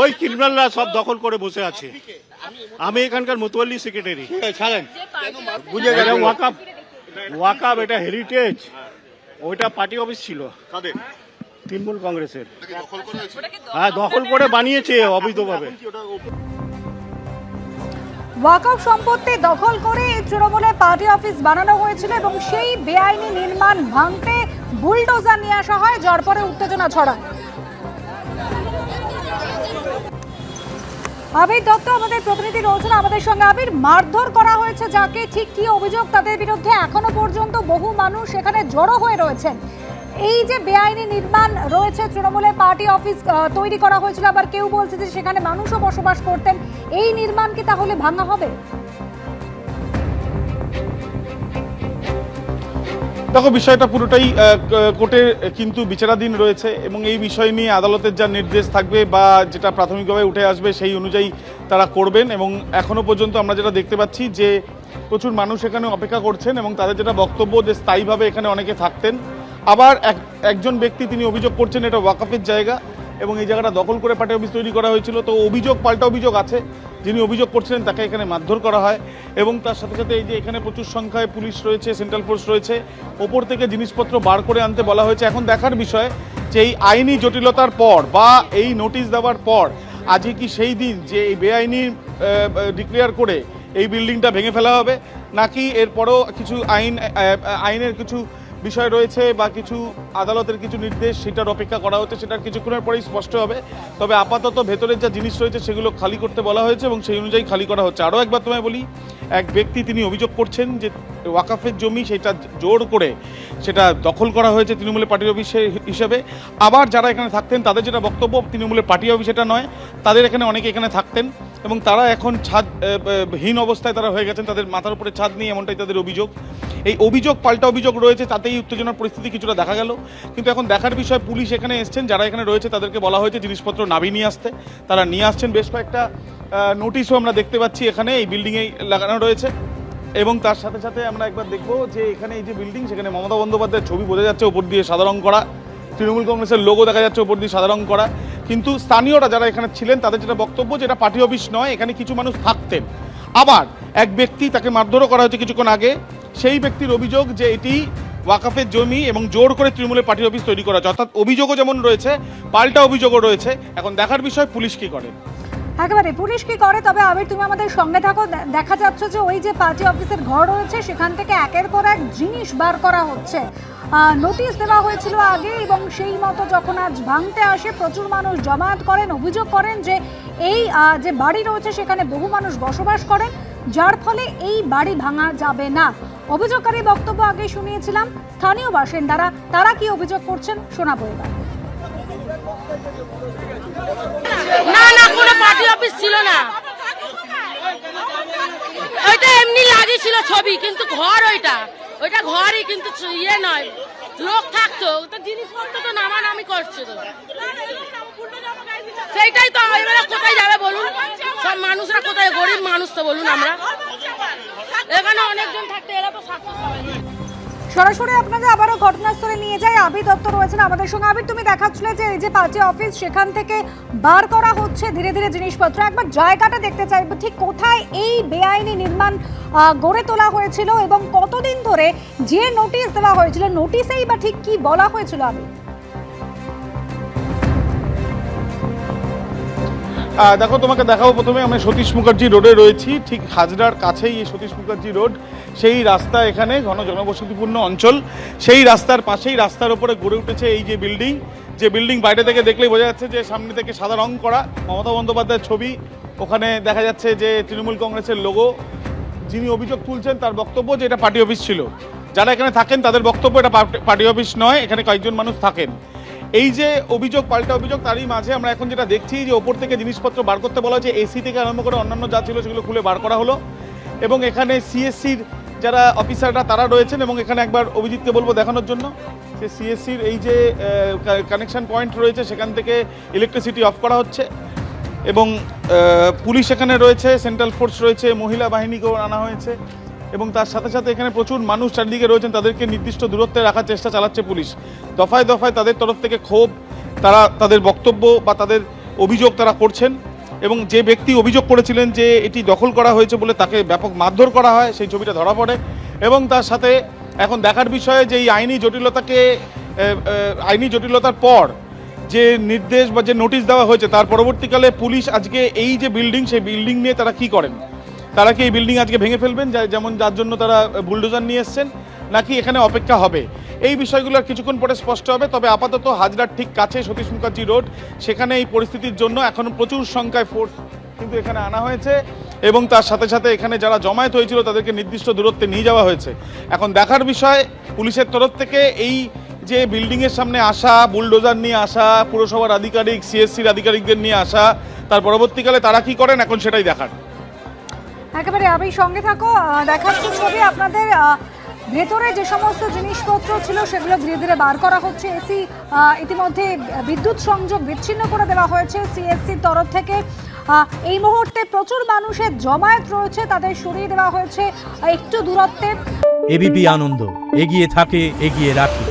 ওই ক্রিমিনালরা সব দখল করে বসে আছে। আমি এখানকার মুতওয়াল্লি সেক্রেটারি। ওয়াকাব এটা হেরিটেজ, ওইটা পার্টি অফিস ছিল তৃণমূল কংগ্রেসের। হ্যাঁ, দখল করে বানিয়েছে অবৈধভাবে। ওয়াকফ সম্পত্তি দখল করে তৃণমূলের পার্টি অফিস বানানো হয়েছিল এবং সেই বেআইনি নির্মাণ ভাঙতে বুলডোজার নিয়ে আসা হয়, যার পরে উত্তেজনা ছড়ায়। আবির দত্ত আমাদের প্রতিনিধি রয়েছেন আমাদের সঙ্গে। আবির, মারধর করা হয়েছে যাকে, ঠিক কি অভিযোগ তাদের বিরুদ্ধে? এখনো পর্যন্ত বহু মানুষ সেখানে জড়ো হয়ে রয়েছেন। এই যে বেআইনি নির্মাণ রয়েছে, তৃণমূলের পার্টি অফিস তৈরি করা হয়েছিল, আবার কেউ বলছে যে সেখানে মানুষও বসবাস করতেন, এই নির্মাণ কি তাহলে ভাঙা হবে? দেখো, বিষয়টা পুরোটাই কোর্টে কিন্তু বিচারাধীন রয়েছে এবং এই বিষয় নিয়ে আদালতের যা নির্দেশ থাকবে বা যেটা প্রাথমিকভাবে উঠে আসবে সেই অনুযায়ী তারা করবেন। এবং এখনো পর্যন্ত আমরা যেটা দেখতে পাচ্ছি যে প্রচুর মানুষ এখানে অপেক্ষা করছেন এবং তাদের যেটা বক্তব্য যে স্থায়ীভাবে এখানে অনেকে থাকতেন। আবার একজন ব্যক্তি তিনি অভিযোগ করছেন এটা ওয়াকফের জায়গা এবং এই জায়গাটা দখল করে পার্টি অফিস তৈরি করা হয়েছিল। তো অভিযোগ পাল্টা অভিযোগ আছে, যিনি অভিযোগ করছিলেন তাকে এখানে মারধর করা হয় এবং তার সাথে সাথে এই যে এখানে প্রচুর সংখ্যায় পুলিশ রয়েছে, সেন্ট্রাল ফোর্স রয়েছে, ওপর থেকে জিনিসপত্র বার করে আনতে বলা হয়েছে। এখন দেখার বিষয় যে এই আইনি জটিলতার পর বা এই নোটিশ দেওয়ার পর আজকে কি সেই দিন যে এই বেআইনি ডিক্লেয়ার করে এই বিল্ডিংটা ভেঙে ফেলা হবে, নাকি এরপরও কিছু আইনের কিছু বিষয় রয়েছে বা কিছু আদালতের কিছু নির্দেশ সেটার অপেক্ষা করা হচ্ছে, সেটার কিছুক্ষণের পরেই স্পষ্ট হবে। তবে আপাতত ভেতরের যা জিনিস রয়েছে সেগুলো খালি করতে বলা হয়েছে এবং সেই অনুযায়ী খালি করা হচ্ছে। আরও একবার তোমায় বলি, এক ব্যক্তি তিনি অভিযোগ করছেন যে ওয়াকফের জমি সেটা জোর করে সেটা দখল করা হয়েছে তৃণমূলের পার্টি অফিস হিসেবে। আবার যারা এখানে থাকতেন তাদের যেটা বক্তব্য, তৃণমূলের পার্টি অফিস এটা নয়, তাদের এখানে অনেকে এখানে থাকতেন এবং তারা এখন ছাদহীন অবস্থায় তারা হয়ে গেছেন, তাদের মাথার উপরে ছাদ নেই, এমনটাই তাদের অভিযোগ। এই অভিযোগ পাল্টা অভিযোগ রয়েছে, তাতেই উত্তেজনার পরিস্থিতি কিছুটা দেখা গেল। কিন্তু এখন দেখার বিষয়, পুলিশ এখানে এসছেন, যারা এখানে রয়েছে তাদেরকে বলা হয়েছে জিনিসপত্র নামিয়ে নিয়ে আসতে, তারা নিয়ে আসছেন। বেশ কয়েকটা নোটিশও আমরা দেখতে পাচ্ছি এখানে এই বিল্ডিংয়ে লাগানো রয়েছে এবং তার সাথে সাথে আমরা একবার দেখবো যে এখানে এই যে বিল্ডিং, সেখানে মমতা বন্দ্যোপাধ্যায়ের ছবি বোঝা যাচ্ছে, ওপর দিয়ে সাদা রং করা, তৃণমূল কংগ্রেসের লোগো দেখা যাচ্ছে ওপর দিয়ে সাদা রং করা। কিন্তু স্থানীয়রা যারা এখানে ছিলেন তাদের যেটা বক্তব্য যে এটা পার্টি অফিস নয়, এখানে কিছু মানুষ থাকতেন। আবার এক ব্যক্তি, তাকে মারধরও করা হয়েছে কিছুক্ষণ আগে, সেই ব্যক্তির অভিযোগ যে এটি ওয়াকফের জমি এবং জোর করে তৃণমূলের পার্টি অফিস তৈরি করা হচ্ছে। অর্থাৎ অভিযোগও যেমন রয়েছে, পাল্টা অভিযোগও রয়েছে। এখন দেখার বিষয় পুলিশ কি করে। একেবারে পুলিশ কি করে। তবে আবির, তুমি আমাদের সঙ্গে থাকো। দেখা যাচ্ছে যে ওই যে পার্টি অফিসের ঘর রয়েছে সেখান থেকে একের পর এক জিনিস বার করা হচ্ছে। নোটিশ দেওয়া হয়েছিল আগে এবং সেই মতো যখন আজ ভাঙতে আসে প্রচুর মানুষ জমায়েত করেন, অভিযোগ করেন যে এই যে বাড়ি রয়েছে সেখানে বহু মানুষ বসবাস করেন, যার ফলে এই বাড়ি ভাঙা যাবে না। অভিযোগকারী বক্তব্য আগে শুনিয়েছিলাম। স্থানীয় বাসিন্দারা তারা কি অভিযোগ করছেন শোনাবো এবার। না না, কোনো পার্টি অফিস ছিল না, ওইটা এমনি লাগিয়েছিল ছবি, কিন্তু ঘর ওইটা ঘরই, কিন্তু ইয়ে নয়, লোক থাকতো, তো জিনিসপত্র তো নামানামি করছে, তো সেইটাই তো। এবারে কোথায় যাবে বলুন, সব মানুষরা কোথায়, গরিব মানুষ তো বলুন, আমরা এখানে অনেকজন থাকতে এরা তো সরাসরি আপনাদের আবারও ঘটনাস্থলে নিয়ে যায়। আবির দত্ত রয়েছেন আমাদের সঙ্গে। আবির, তুমি দেখাচ্ছিলে যে এই যে পার্টি অফিস সেখান থেকে বার করা হচ্ছে ধীরে ধীরে জিনিসপত্র, একবার জায়গাটা দেখতে চাইবো, ঠিক কোথায় এই বেআইনি নির্মাণ গড়ে তোলা হয়েছিল এবং কতদিন ধরে যে নোটিশ দেওয়া হয়েছিল, নোটিশেই বা ঠিক কি বলা হয়েছিল? আবির, দেখো, তোমাকে দেখাবো। প্রথমে আমি সতীশ মুখার্জি রোডে রয়েছি, ঠিক হাজরার কাছেই এই সতীশ মুখার্জি রোড। সেই রাস্তা, এখানে ঘন জনবসতিপূর্ণ অঞ্চল, সেই রাস্তার পাশেই রাস্তার উপরে গড়ে উঠেছে এই যে বিল্ডিং। যে বিল্ডিং বাইরে থেকে দেখলেই বোঝা যাচ্ছে যে সামনে থেকে সাদা রং করা, মমতা বন্দ্যোপাধ্যায়ের ছবি, ওখানে দেখা যাচ্ছে যে তৃণমূল কংগ্রেসের লোগো। যিনি অভিযোগ তুলছেন তার বক্তব্য যে এটা পার্টি অফিস ছিল। যারা এখানে থাকেন তাদের বক্তব্য এটা পার্টি অফিস নয়, এখানে কয়েকজন মানুষ থাকেন। এই যে অভিযোগ পাল্টা অভিযোগ, তারই মাঝে আমরা এখন যেটা দেখছি যে ওপর থেকে জিনিসপত্র বার করতে বলা হয়েছে, এসি থেকে আরম্ভ করে অন্যান্য যা ছিল সেগুলো খুলে বার করা হলো এবং এখানে সিএসসির যারা অফিসাররা তারা রয়েছেন এবং এখানে একবার অভিজিৎকে বলবো দেখানোর জন্য যে সিএসসির এই যে কানেকশন পয়েন্ট রয়েছে সেখান থেকে ইলেকট্রিসিটি অফ করা হচ্ছে এবং পুলিশ এখানে রয়েছে, সেন্ট্রাল ফোর্স রয়েছে, মহিলা বাহিনীকেও আনা হয়েছে এবং তার সাথে সাথে এখানে প্রচুর মানুষ চারদিকে রয়েছেন, তাদেরকে নির্দিষ্ট দূরত্বে রাখার চেষ্টা চালাচ্ছে পুলিশ। দফায় দফায় তাদের তরফ থেকে ক্ষোভ, তারা তাদের বক্তব্য বা তাদের অভিযোগ তারা করছেন এবং যে ব্যক্তি অভিযোগ করেছিলেন যে এটি দখল করা হয়েছে বলে তাকে ব্যাপক মারধর করা হয়, সেই ছবিটা ধরা পড়ে। এবং তার সাথে এখন দেখার বিষয়ে যে এই আইনি জটিলতার পর যে নির্দেশ বা যে নোটিশ দেওয়া হয়েছে তার পরবর্তীকালে পুলিশ আজকে এই যে বিল্ডিং, সেই বিল্ডিং নিয়ে তারা কি করেন, তারা কি এই বিল্ডিং আজকে ভেঙে ফেলবেন যেমন যার জন্য তারা বুলডোজার নিয়ে এসছেন, নাকি এখানে অপেক্ষা হবে, এই বিষয়গুলো কিছুক্ষণ পরে স্পষ্ট হবে। তবে আপাতত হাজরার ঠিক কাছে সতীশ মুখার্জি রোড, সেখানে এই পরিস্থিতির জন্য এখন প্রচুর সংখ্যায় ফোর্স কিন্তু এখানে আনা হয়েছে এবং তার সাথে সাথে এখানে যারা জমায়েত হয়েছিল তাদেরকে নির্দিষ্ট দূরত্বে নিয়ে যাওয়া হয়েছে। এখন দেখার বিষয় পুলিশের তরফ থেকে এই যে বিল্ডিংয়ের সামনে আসা, বুলডোজার নিয়ে আসা, পুরসভার আধিকারিক, সিএসসির আধিকারিকদের নিয়ে আসা, তার পরবর্তীকালে তারা কি করেন এখন সেটাই দেখার। একেবারে আমি সঙ্গে থাকো, দেখাচ্ছি ছবি আপনাদের। ভেতরে যে সমস্ত জিনিসপত্র ছিল সেগুলো ধীরে ধীরে বার করা হচ্ছে। এসি ইতিমধ্যে বিদ্যুৎ সংযোগ বিচ্ছিন্ন করে দেওয়া হয়েছে সিএসসির তরফ থেকে। এই মুহূর্তে প্রচুর মানুষের জমায়েত রয়েছে, তাদের সরিয়ে দেওয়া হয়েছে একটু দূরত্বে। এবিপি আনন্দ, এগিয়ে থাকে, এগিয়ে রাখে।